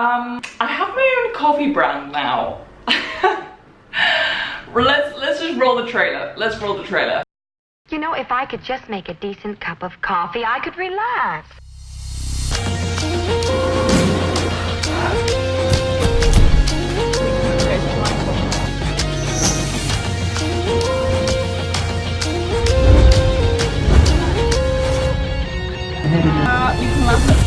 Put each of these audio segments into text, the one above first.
I have my own coffee brand now. Let's just roll the trailer. Let's roll the trailer. You know, if I could just make a decent cup of coffee, I could relax. You can laugh.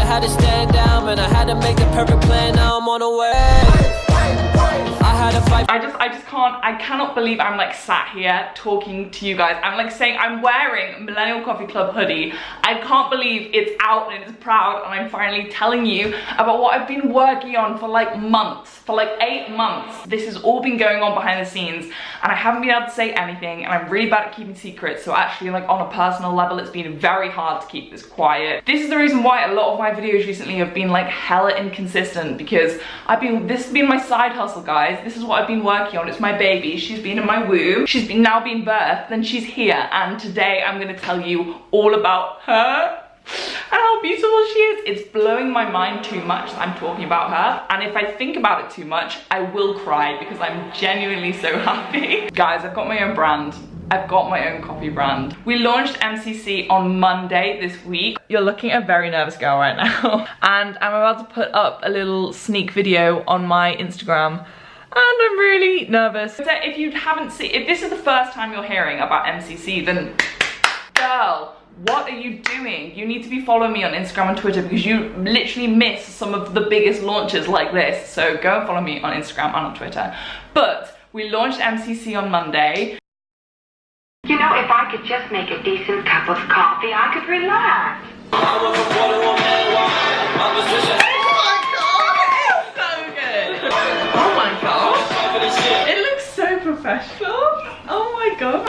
Had to stand down and I had to make the perfect plan. Now I'm on the way. I had to fight. I cannot believe I'm like sat here talking to you guys. I'm like saying I'm wearing a Millennial Coffee Club hoodie. I can't believe it's out and it's proud, and I'm finally telling you about what I've been working on for like months, for like 8 months. This has all been going on behind the scenes and I haven't been able to say anything, and I'm really bad at keeping secrets. So actually, like on a personal level, it's been very hard to keep this quiet. This is the reason why a lot of my videos recently have been like hella inconsistent, because this has been my side hustle, guys. This is what I've been working on. It's my baby. She's been in my womb. She's been now being birthed, and she's here. And today I'm gonna tell you all about her and how beautiful she is. It's blowing my mind too much that I'm talking about her. And if I think about it too much, I will cry because I'm genuinely so happy. Guys, I've got my own brand. I've got my own coffee brand. We launched MCC on Monday this week. You're looking at a very nervous girl right now. And I'm about to put up a little sneak video on my Instagram. And I'm really nervous. So if you haven't seen, if this is the first time you're hearing about MCC, then girl, what are you doing? You need to be following me on Instagram and Twitter, because you literally miss some of the biggest launches like this. So go and follow me on Instagram and on Twitter. But we launched MCC on Monday. You know, if I could just make a decent cup of coffee, I could relax. Oh my gosh, it looks so professional. Oh my god.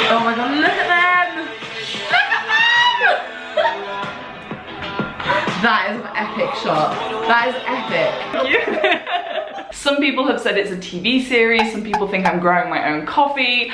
Oh my god, look at them. Look at them. That is an epic shot. That is epic. Yeah. Some people have said it's a TV series. Some people think I'm growing my own coffee.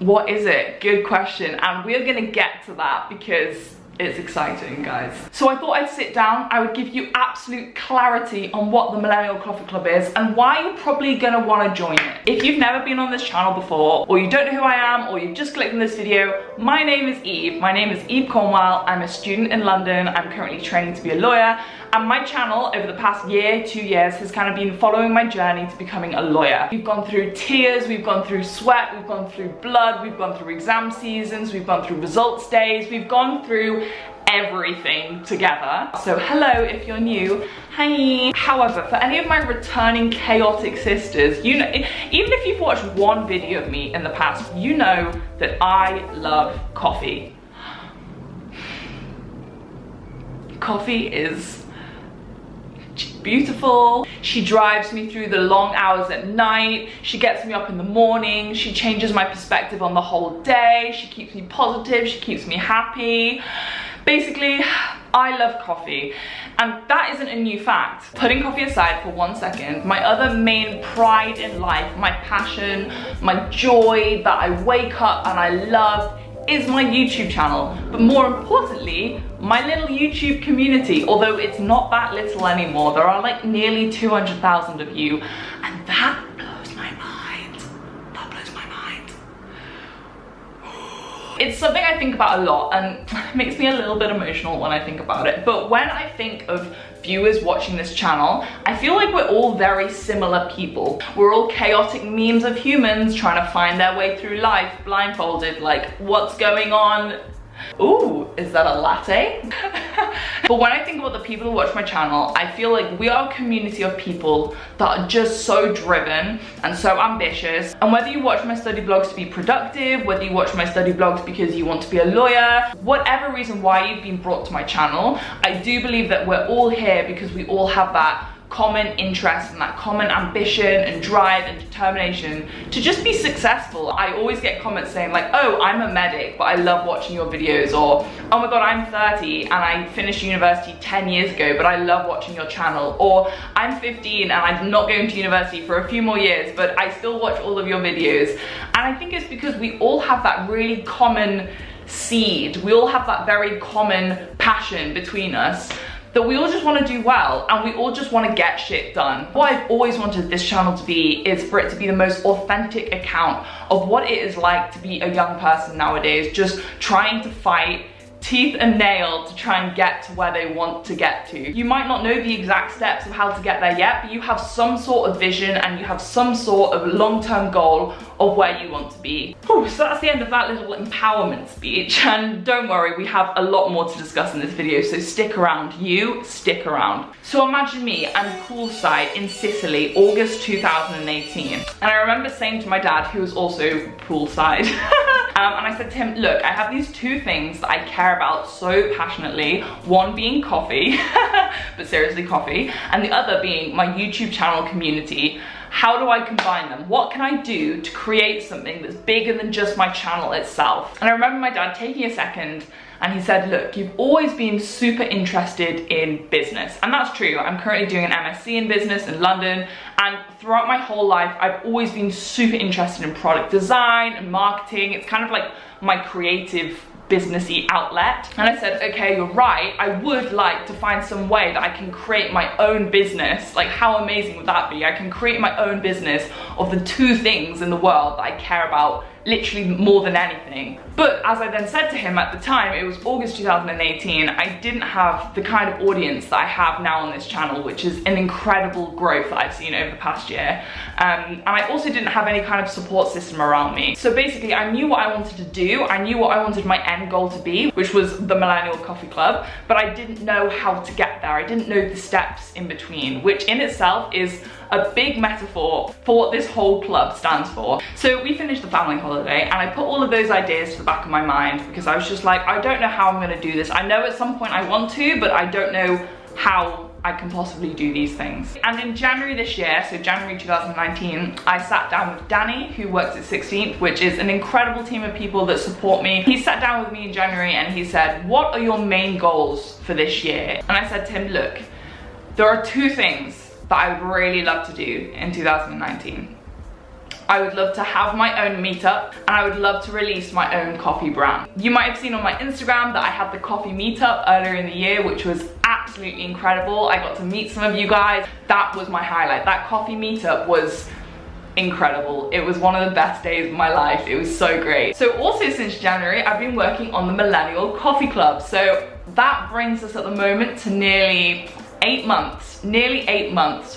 What is it? Good question. And we're gonna get to that because it's exciting, guys. So I thought I'd sit down, I would give you absolute clarity on what the Millennial Coffee Club is and why you're probably gonna wanna join it. If you've never been on this channel before, or you don't know who I am, or you've just clicked on this video, my name is Eve. My name is Eve Cornwell. I'm a student in London. I'm currently training to be a lawyer. And my channel over the past year, 2 years, has kind of been following my journey to becoming a lawyer. We've gone through tears, we've gone through sweat, we've gone through blood, we've gone through exam seasons, we've gone through results days, we've gone through everything together. So hello if you're new, hi. However, for any of my returning chaotic sisters, you know, even if you've watched one video of me in the past, you know that I love coffee. Coffee is beautiful. She drives me through the long hours at night. She gets me up in the morning. She changes my perspective on the whole day. She keeps me positive. She keeps me happy. Basically, I love coffee. And that isn't a new fact. Putting coffee aside for 1 second, my other main pride in life, my passion, my joy that I wake up and I love, is my YouTube channel. But more importantly, my little YouTube community, although it's not that little anymore. There are like nearly 200,000 of you, and that blows my mind. That blows my mind. It's something I think about a lot, and it makes me a little bit emotional when I think about it. But when I think of viewers watching this channel, I feel like we're all very similar people. We're all chaotic memes of humans trying to find their way through life blindfolded, like, what's going on? Ooh, is that a latte? But when I think about the people who watch my channel, I feel like we are a community of people that are just so driven and so ambitious. And whether you watch my study vlogs to be productive, whether you watch my study vlogs because you want to be a lawyer, whatever reason why you've been brought to my channel, I do believe that we're all here because we all have that common interest and that common ambition and drive and determination to just be successful. I always get comments saying like, oh, I'm a medic, but I love watching your videos, or oh my god, I'm 30 and I finished university 10 years ago, but I love watching your channel, or I'm 15 and I'm not going to university for a few more years, but I still watch all of your videos. And I think it's because we all have that really common seed, we all have that very common passion between us, that we all just want to do well and we all just want to get shit done. What I've always wanted this channel to be is for it to be the most authentic account of what it is like to be a young person nowadays, just trying to fight teeth and nail to try and get to where they want to get to. You might not know the exact steps of how to get there yet, but you have some sort of vision and you have some sort of long-term goal of where you want to be. Whew, so that's the end of that little empowerment speech, and don't worry, we have a lot more to discuss in this video, so stick around, you stick around. So imagine me, I'm poolside in Sicily, August 2018, and I remember saying to my dad, who was also poolside, and I said to him, look, I have these two things that I care about so passionately, one being coffee, but seriously coffee, and the other being my YouTube channel community. How do I combine them? What can I do to create something that's bigger than just my channel itself? And I remember my dad taking a second and he said, look, you've always been super interested in business. And that's true. I'm currently doing an MSc in business in London, and throughout my whole life, I've always been super interested in product design and marketing. It's kind of like my creative businessy outlet. And I said, okay, you're right, I would like to find some way that I can create my own business. Like, how amazing would that be? I can create my own business of the two things in the world that I care about literally more than anything. But as I then said to him at the time, it was August 2018, I didn't have the kind of audience that I have now on this channel, which is an incredible growth that I've seen over the past year. And I also didn't have any kind of support system around me. So basically, I knew what I wanted to do, I knew what I wanted my end goal to be, which was the Millennial Coffee Club, but I didn't know how to get there. I didn't know the steps in between, which in itself is a big metaphor for what this whole club stands for. So we finished the family holiday and I put all of those ideas to the back of my mind because I was just like, I don't know how I'm gonna do this. I know at some point I want to, but I don't know how I can possibly do these things. And in January this year, so January 2019, I sat down with Danny, who works at 16th, which is an incredible team of people that support me. He sat down with me in January and he said, what are your main goals for this year? And I said to him, look, there are two things that I would really love to do in 2019. I would love to have my own meetup and I would love to release my own coffee brand. You might have seen on my Instagram that I had the coffee meetup earlier in the year, which was absolutely incredible. I got to meet some of you guys. That was my highlight. That coffee meetup was incredible. It was one of the best days of my life. It was so great. So also since January, I've been working on the Millennial Coffee Club. So that brings us at the moment to nearly 8 months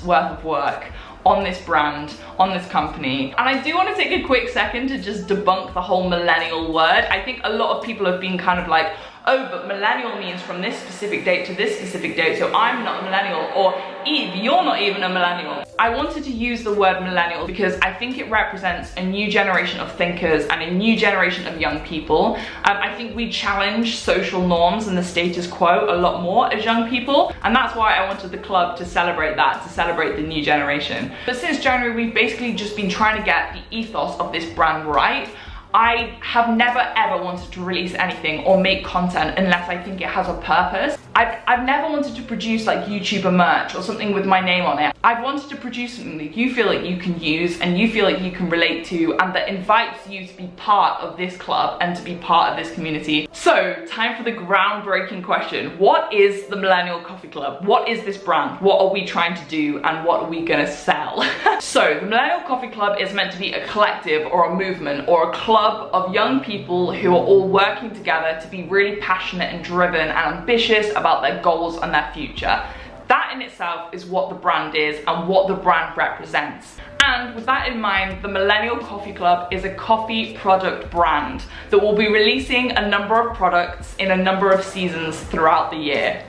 worth of work on this brand, on this company. And I do want to take a quick second to just debunk the whole millennial word. I think a lot of people have been kind of like, oh, but millennial means from this specific date to this specific date, so I'm not a millennial, or Eve, you're not even a millennial. I wanted to use the word millennial because I think it represents a new generation of thinkers and a new generation of young people. I think we challenge social norms and the status quo a lot more as young people, and that's why I wanted the club to celebrate that, to celebrate the new generation. But since January, we've basically just been trying to get the ethos of this brand right. I have never ever wanted to release anything or make content unless I think it has a purpose. I've never wanted to produce like YouTuber merch or something with my name on it. I've wanted to produce something that you feel like you can use and you feel like you can relate to and that invites you to be part of this club and to be part of this community. So, time for the groundbreaking question. What is the Millennial Coffee Club? What is this brand? What are we trying to do and what are we gonna sell? So, the Millennial Coffee Club is meant to be a collective or a movement or a club of young people who are all working together to be really passionate and driven and ambitious about their goals and their future. That in itself is what the brand is and what the brand represents. And with that in mind, the Millennial Coffee Club is a coffee product brand that will be releasing a number of products in a number of seasons throughout the year.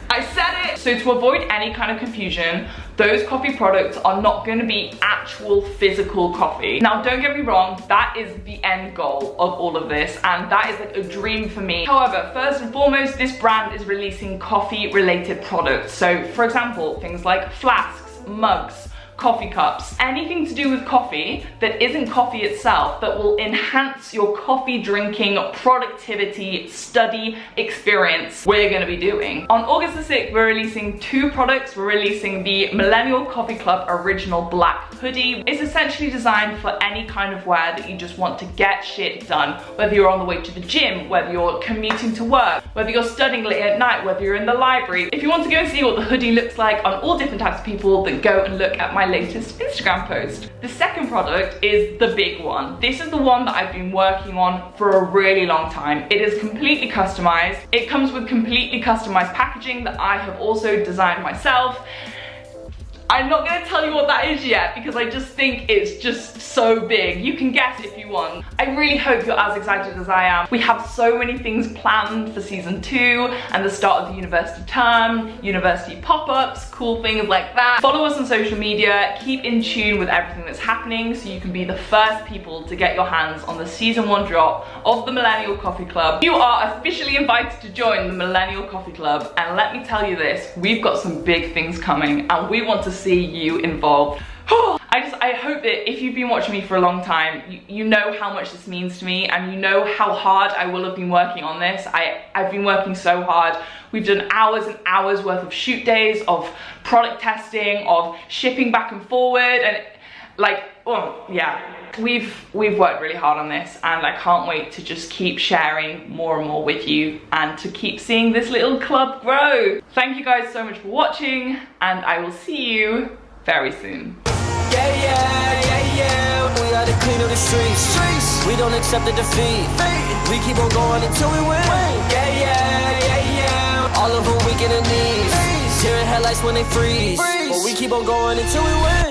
I said it! So to avoid any kind of confusion, those coffee products are not going to be actual physical coffee. Now, don't get me wrong, that is the end goal of all of this, and that is like a dream for me. However, first and foremost, this brand is releasing coffee related products. So for example, things like flasks, mugs, coffee cups, anything to do with coffee that isn't coffee itself, that will enhance your coffee drinking productivity study experience, we're going to be doing. On August the 6th, we're releasing 2 products. We're releasing the Millennial Coffee Club Original Black Hoodie. It's essentially designed for any kind of wear that you just want to get shit done, whether you're on the way to the gym, whether you're commuting to work, whether you're studying late at night, whether you're in the library. If you want to go and see what the hoodie looks like on all different types of people, then go and look at my latest Instagram post. The second product is the big one. This is the one that I've been working on for a really long time. It is completely customized. It comes with completely customized packaging that I have also designed myself. I'm not going to tell you what that is yet because I just think it's just so big. You can guess if you want. I really hope you're as excited as I am. We have so many things planned for season 2 and the start of the university term, university pop-ups, cool things like that. Follow us on social media, keep in tune with everything that's happening so you can be the first people to get your hands on the season 1 drop of the Millennial Coffee Club. You are officially invited to join the Millennial Coffee Club, and let me tell you this, we've got some big things coming and we want to see you involved. I hope that if you've been watching me for a long time, you know how much this means to me, and you know how hard I will have been working on this. I've been working so hard. We've done hours and hours worth of shoot days, of product testing, of shipping back and forward, and like, oh yeah. We've worked really hard on this, and I can't wait to just keep sharing more and more with you and to keep seeing this little club grow. Thank you guys so much for watching, and I will see you very soon. Yeah, yeah, yeah, yeah. We gotta clean up the streets. We don't accept the defeat. We keep on going until we win. Yeah, yeah, yeah, yeah. All of them weak in the knees. Tearing headlights when they freeze. But we keep on going until we win.